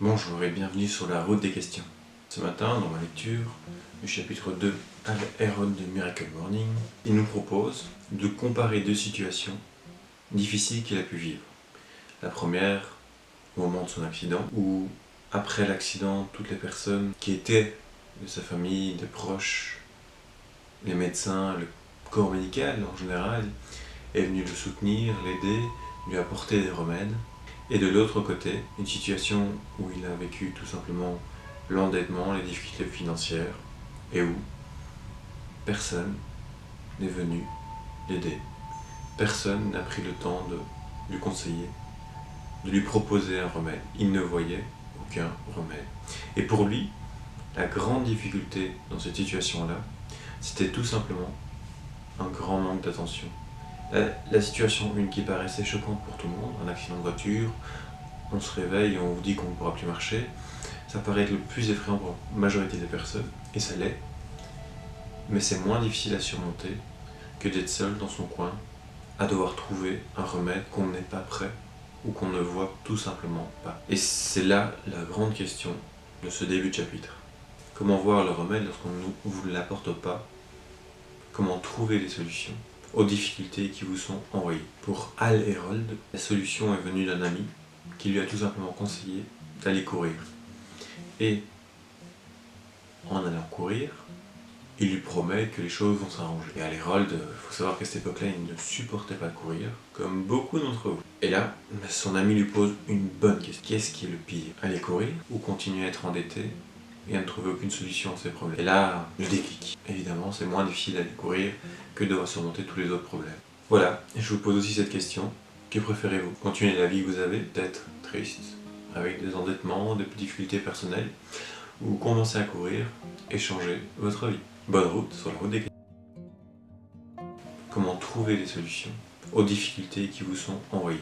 Bonjour et bienvenue sur la route des questions. Ce matin, dans ma lecture du chapitre 2, Al Herold de Miracle Morning, il nous propose de comparer deux situations difficiles qu'il a pu vivre. La première, au moment de son accident, où après l'accident, toutes les personnes qui étaient de sa famille, des proches, les médecins, le corps médical en général, est venu le soutenir, l'aider, lui apporter des remèdes. Et de l'autre côté, une situation où il a vécu tout simplement l'endettement, les difficultés financières, et où personne n'est venu l'aider. Personne n'a pris le temps de lui conseiller, de lui proposer un remède. Il ne voyait aucun remède. Et pour lui, la grande difficulté dans cette situation-là, c'était tout simplement un grand manque d'attention. La situation une qui paraissait choquante pour tout le monde, un accident de voiture, on se réveille et on vous dit qu'on ne pourra plus marcher, ça paraît être le plus effrayant pour la majorité des personnes, et ça l'est, mais c'est moins difficile à surmonter que d'être seul dans son coin, à devoir trouver un remède qu'on n'est pas prêt ou qu'on ne voit tout simplement pas. Et c'est là la grande question de ce début de chapitre. Comment voir le remède lorsqu'on ne vous l'apporte pas? Comment trouver des solutions aux difficultés qui vous sont envoyées? Pour Al Herold, la solution est venue d'un ami qui lui a tout simplement conseillé d'aller courir. Et en allant courir, il lui promet que les choses vont s'arranger. Et à l'Hérold, il faut savoir qu'à cette époque-là, il ne supportait pas de courir, comme beaucoup d'entre vous. Et là, son ami lui pose une bonne question. Qu'est-ce qui est le pire? Aller courir ou continuer à être endetté et à ne trouver aucune solution à ses problèmes? Et là, le déclic. Évidemment, c'est moins difficile d'aller courir que de devoir surmonter tous les autres problèmes. Voilà, et je vous pose aussi cette question. Que préférez-vous? Continuer la vie que vous avez, peut-être triste, avec des endettements, des difficultés personnelles, ou commencer à courir et changer votre vie? Bonne route sur la route des questions. Comment trouver des solutions aux difficultés qui vous sont envoyées?